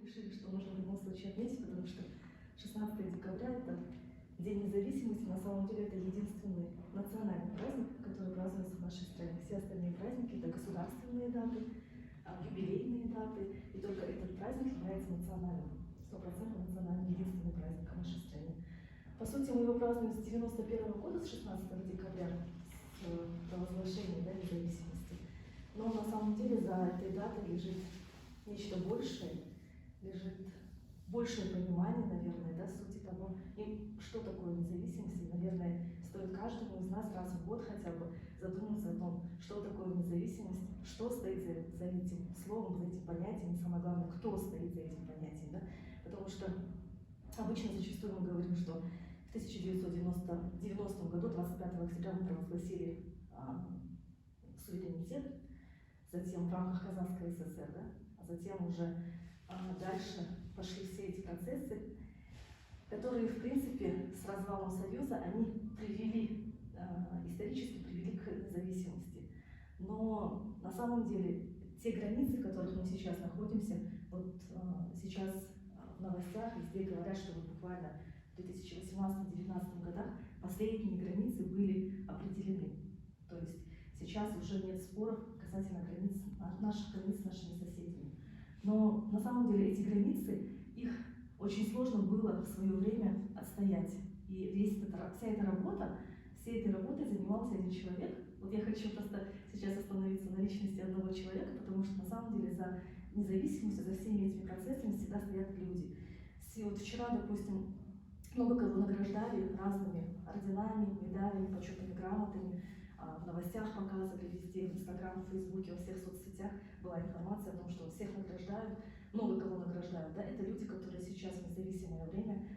решили, что нужно в любом случае отметить, потому что 16 декабря – это День независимости. На самом деле это единственный национальный праздник, который празднуется в нашей стране. Все остальные праздники – это государственные даты, юбилейные даты, и только этот праздник является национальным, 100% национальным, единственным праздником в нашей стране. По сути, мы его празднуем с 91 года, с 16 декабря, с провозглашения независимости. Но на самом деле за этой датой лежит нечто большее, лежит большее понимание, наверное, да, сути того, и что такое независимость. И, наверное, стоит каждому из нас раз в год хотя бы задуматься о том, что такое независимость, что стоит за этим словом, за этим понятием, и самое главное, кто стоит за этим понятием. Да? Потому что обычно зачастую мы говорим, что в 1990 году, 25 октября, мы провозгласили суверенитет, затем в рамках Казахской ССР, да? А затем уже дальше пошли все эти процессы, которые, в принципе, с развалом Союза, они привели, исторически привели к независимости. Но на самом деле те границы, в которых мы сейчас находимся, вот сейчас в новостях везде говорят, что вот буквально в 2018-2019 годах последние границы были определены. То есть сейчас уже нет споров касательно границ, наших границ с нашими соседями. Но на самом деле эти границы, их очень сложно было в свое время отстоять. И вся эта работа, всей этой работой занимался один человек. Вот я хочу просто сейчас остановиться на личности одного человека, потому что на самом деле за независимостью, за всеми этими процессами всегда стоят люди. Вот вчера, допустим, много кого награждали разными орденами, медалями, почетными грамотами. В новостях показывали везде, в Инстаграм, в Фейсбуке, во всех соцсетях была информация о том, что всех награждают, много кого награждают. Да? Это люди, которые сейчас в независимое время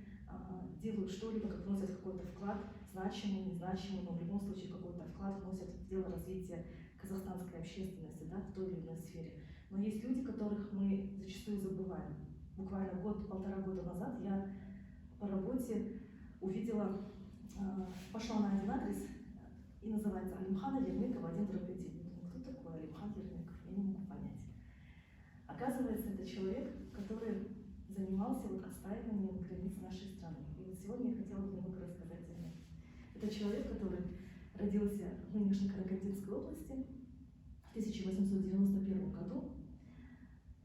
делают что-либо, как вносят какой-то вклад, значимый, незначимый, но в любом случае какой-то вклад вносят в дело развития казахстанской общественности, да, в той или иной сфере. Но есть люди, которых мы зачастую забываем. Буквально полтора года назад я по работе увидела, пошла на один адрес, и называется Алимхан Ермеков 1/1. Кто такой Алимхан Ермеков? Я не могу понять. Оказывается, это человек, который занимался отстаиванием границ нашей страны. И вот сегодня я хотела бы немного рассказать о нем. Это человек, который родился в нынешней Карагандинской области в 1891 году.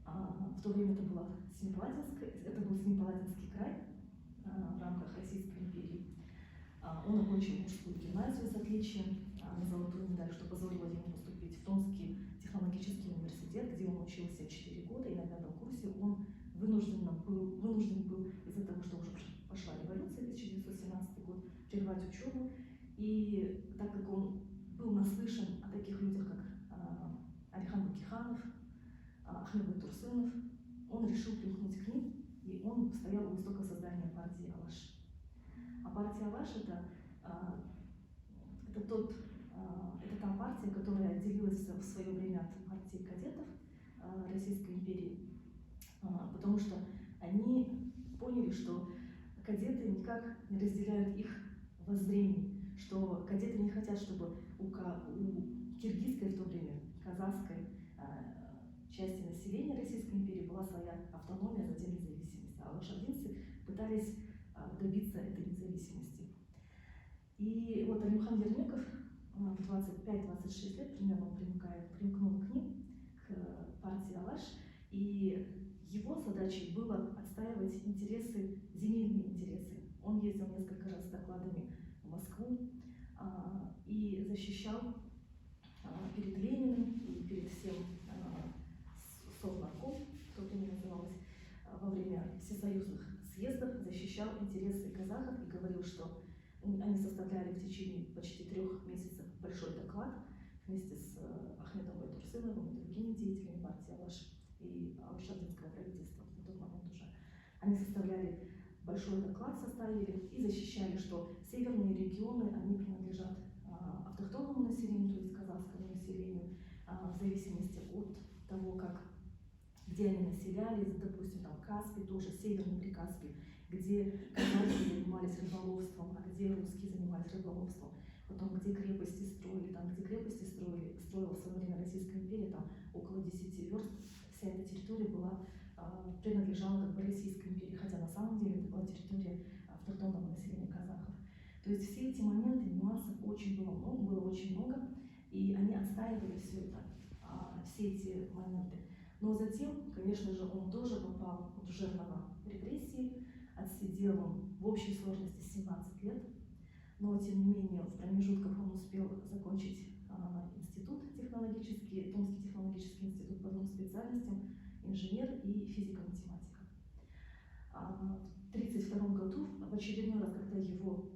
В то время это был Семипалатинский край в рамках Российской империи. Он окончил мужскую гимназию с отличием на золотую медаль, что позволило ему поступить в Томский технологический университет, где он учился 4 года, и на 5-м курсе он вынужден был из-за того, что уже пошла революция, 1917 год, прервать учебу. И так как он был наслышан о таких людях, как Алихан Бакиханов, Ахмед Байтурсынов, он решил примкнуть к ним, и он стоял у истока создания партии Алаш. А партия Алаш это та партия, которая отделилась в свое время от партии кадетов Российской империи, потому что они поняли, что кадеты никак не разделяют их воззрений, что кадеты не хотят, чтобы у киргизской в то время, казахской части населения Российской империи была своя автономия, а затем независимость. А лошадинцы пытались добиться этой независимости. И вот Алимхан Ермеков в 25-26 лет примерно примкнул к ним, к партии Алаш, и его задачей было отстаивать интересы, земельные интересы. Он ездил несколько раз с докладами в Москву и защищал перед Лениным и перед всем Совнарком, в то время называлось, во время всесоюзных съездов, защищал интересы казахов и говорил, что они составляли в течение почти 3 месяцев большой доклад вместе с Ахмедом Байтурсыновым и другими деятелями партии Алаш и алашадинского правительства на тот момент уже. Они составляли большой доклад, составили и защищали, что северные регионы, они принадлежат автохтонному населению, то есть казахскому населению, в зависимости от того, где они населяли, допустим, там Каспий, тоже Северный Прикаспий, где казахи занимались рыболовством, а где русские занимались рыболовством. Потом, где крепости строили, строила в свое время Российская империя, там около 10 верст, вся эта территория была принадлежала как бы Российской империи, хотя на самом деле это была территория автохтонного населения казахов. То есть все эти моменты, нюансов очень было очень много, и они отстаивали все это, все эти моменты. Но затем, конечно же, он тоже попал в жернова репрессии, отсидел он в общей сложности 17 лет, но тем не менее в промежутках он успел закончить институт технологический, Томский технологический институт по двум специальностям, инженер и физико-математика. В 1932 году, в очередной раз, когда его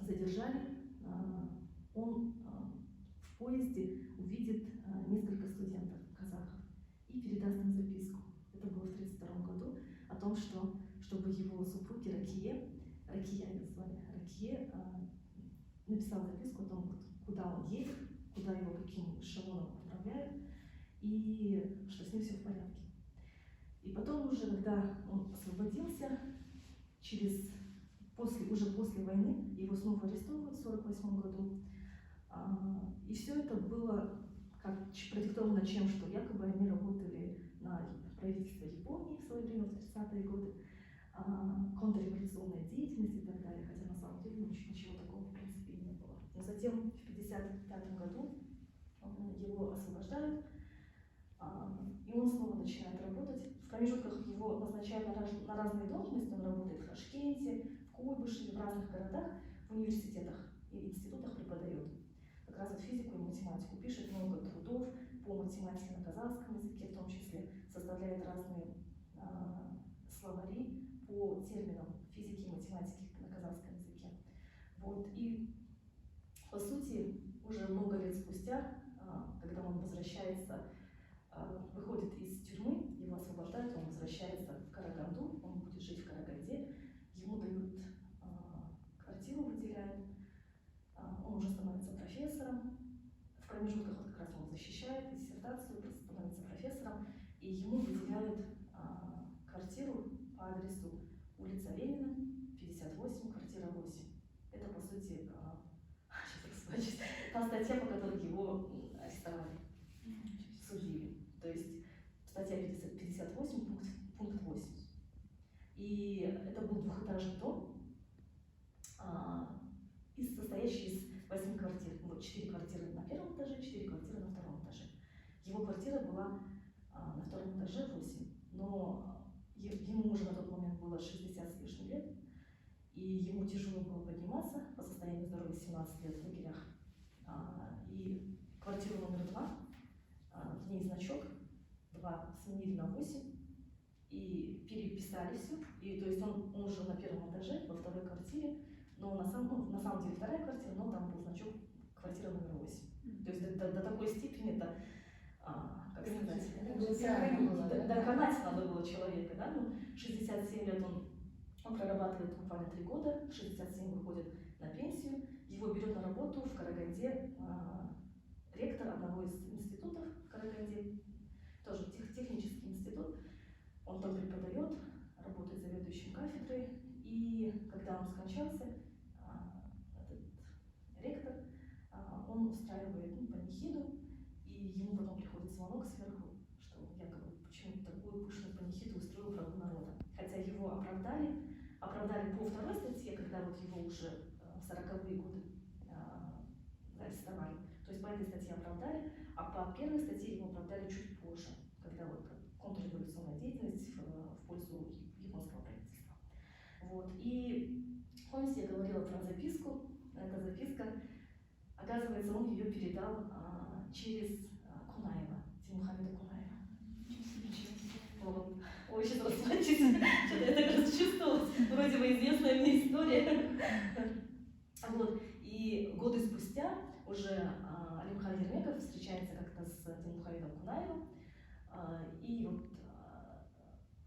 задержали, он в поезде увидит несколько студентов казахов и передаст им записку. Это было в 1932 году, о том, что чтобы его супруги Ракия ее звали, Ракия, написал записку о том, куда он едет, куда его каким эшелоном отправляют, и что с ним все в порядке. И потом уже, когда он освободился, уже после войны, его снова арестовывают в 1948 году. И все это было как продиктовано чем, что якобы они работали на правительство Японии в свое время, в 30-е годы, контрреволюционная деятельность и так далее, хотя на самом деле ничего такого в принципе не было. Но затем в 1955 году его освобождают, и он снова начинает работать. В промежутках его назначают на разные должности, он работает в Ташкенте, в Куйбышеве, в разных городах, в университетах и институтах преподает. Как раз вот физику и математику, пишет много трудов по математике на казахском языке, в том числе составляет разные словари по терминам физики и математики на казахском языке. Вот. И по сути, уже много лет спустя, когда он возвращается, выходит из тюрьмы, его освобождают, он возвращается в Караганду, он будет жить в Караганде, ему дают квартиру, выделяют, он уже становится профессором, в промежутках вот как раз он защищает диссертацию, становится профессором, и ему выделяют квартиру по адресу улица Ленина, 58, квартира 8. Это, по сути, та статья, по которой его арестовали, судили. То есть статья 58, пункт 8. И это был двухэтажный дом, состоящий из 8 квартир. 4 квартиры на первом этаже, 4 квартиры на втором этаже. Его квартира была на втором этаже 8, но ему уже на тот момент было 60 с лишним лет, и ему тяжело было подниматься по состоянию здоровья 17 лет в лагерях. И квартиру номер 2, в ней значок, 2 сменили на 8, и переписали все. И то есть он жил на первом этаже, во второй квартире, но на самом деле вторая квартира, но там был значок квартира номер 8. То есть до такой степени это, как сказать, доконать надо было человека, да? Ну, 67 лет он прорабатывает буквально 3 года, в 67 выходит на пенсию, его берет на работу в Караганде ректор одного из институтов в Караганде, тоже технический институт, он там преподает, работает заведующим кафедрой, и когда он скончался, этот ректор, он устраивает панихиду, и ему потом приходит звонок сверху, что якобы почему-то такую пышную панихиду устроил врагу народа. Хотя его оправдали по второй статье, когда вот его уже в 40-е годы арестовали. То есть по этой статье оправдали, а по первой статье его оправдали чуть позже, когда вот контрреволюционная деятельность в пользу японского правительства. Вот. И помните, я говорила про записку. Эта записка, оказывается, он ее передал через Кунаева, Тимухамеда Кунаева. Вот. Ой, сейчас расплачусь, что-то я так расчувствовалась. Вроде бы известная мне история. Вот. И годы спустя уже Алимхан Ермеков встречается как-то с Тимухамедом Кунаевым, и вот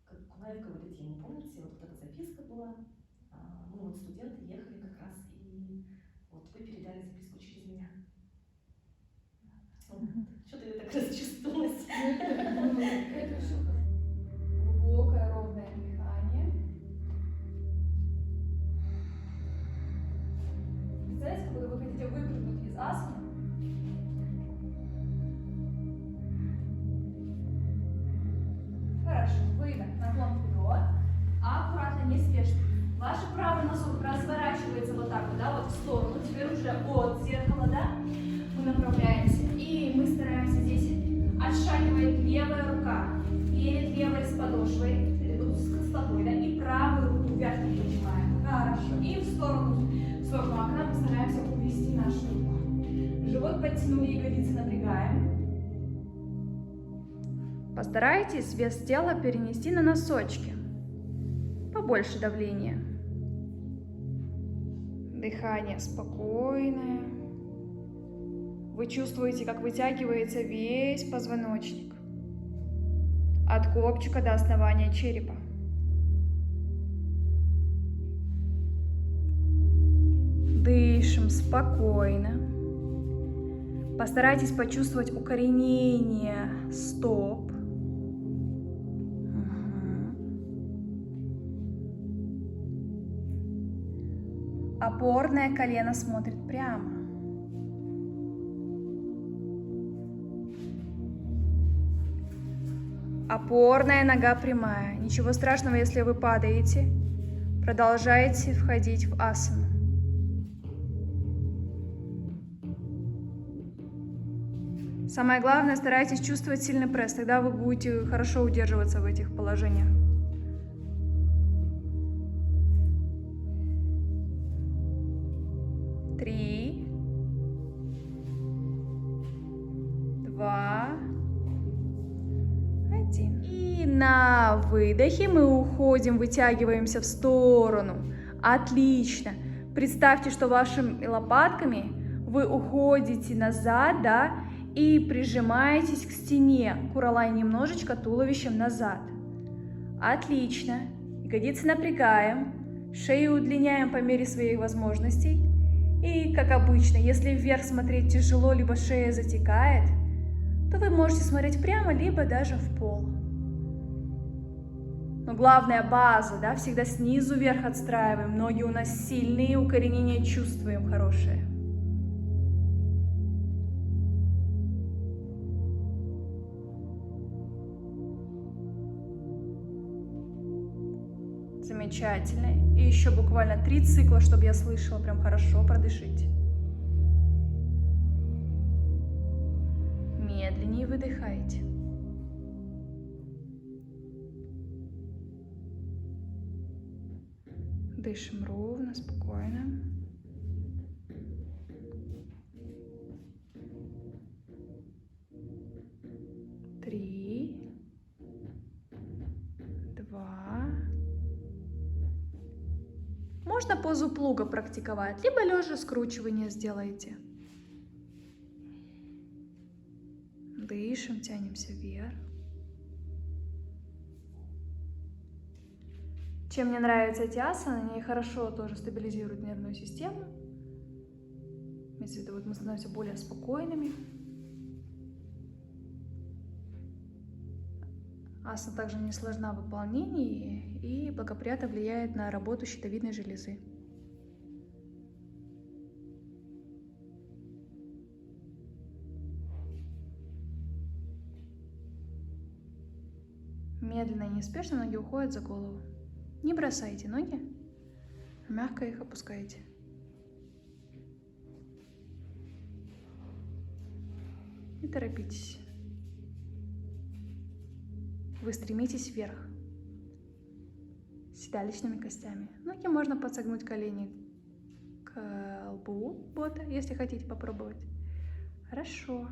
как Кунаев говорит ему, помните, вот эта записка была, мы вот студенты ехали как раз, и вот вы передали записку через меня. Что-то я так расчувствовалась. Это все глубокое, ровное дыхание. Представляете, как будто вы хотите выпрыгнуть из асаны? Хорошо. Хорошо. Выдох, наклон вперед. Аккуратно, не спешно. Ваш правый носок разворачивается вот так вот, да, вот в сторону. Теперь уже от зеркала, да, мы направляемся. И мы стараемся здесь отшагивает левая рука перед левой с подошвой, с стопой, да, и правую руку вверх не поднимаем. Хорошо. И в сторону окна мы стараемся увести нашу руку. Живот подтянули, ягодицы напрягаем. Постарайтесь вес тела перенести на носочки. Побольше давления. Дыхание спокойное. Вы чувствуете, как вытягивается весь позвоночник. От копчика до основания черепа. Дышим спокойно. Постарайтесь почувствовать укоренение стоп. Опорное колено смотрит прямо. Опорная нога прямая. Ничего страшного, если вы падаете. Продолжайте входить в асану. Самое главное, старайтесь чувствовать сильный пресс. Тогда вы будете хорошо удерживаться в этих положениях. Три, 2, 1. И на выдохе мы уходим, вытягиваемся в сторону. Отлично. Представьте, что вашими лопатками вы уходите назад, да, и прижимаетесь к стене. Куралай немножечко туловищем назад. Отлично. Ягодицы напрягаем. Шею удлиняем по мере своих возможностей. И, как обычно, если вверх смотреть тяжело, либо шея затекает, то вы можете смотреть прямо, либо даже в пол. Но главная база, да, всегда снизу вверх отстраиваем. Ноги у нас сильные, укоренение чувствуем хорошее. Замечательно. И еще буквально 3 цикла, чтобы я слышала. Прям хорошо продышите. Медленнее выдыхайте. Дышим ровно, спокойно. Три, 2. Можно позу плуга практиковать, либо лежа скручивание сделаете. Дышим, тянемся вверх. Чем мне нравятся эти асаны, они хорошо тоже стабилизируют нервную систему. Имеется в виду, вот мы становимся более спокойными. Асана также не сложна в выполнении и благоприятно влияет на работу щитовидной железы. Медленно и неспешно ноги уходят за голову. Не бросайте ноги, а мягко их опускайте. Не торопитесь. Вы стремитесь вверх седалищными костями. Ноги можно подсогнуть колени к лбу бота, если хотите попробовать. Хорошо.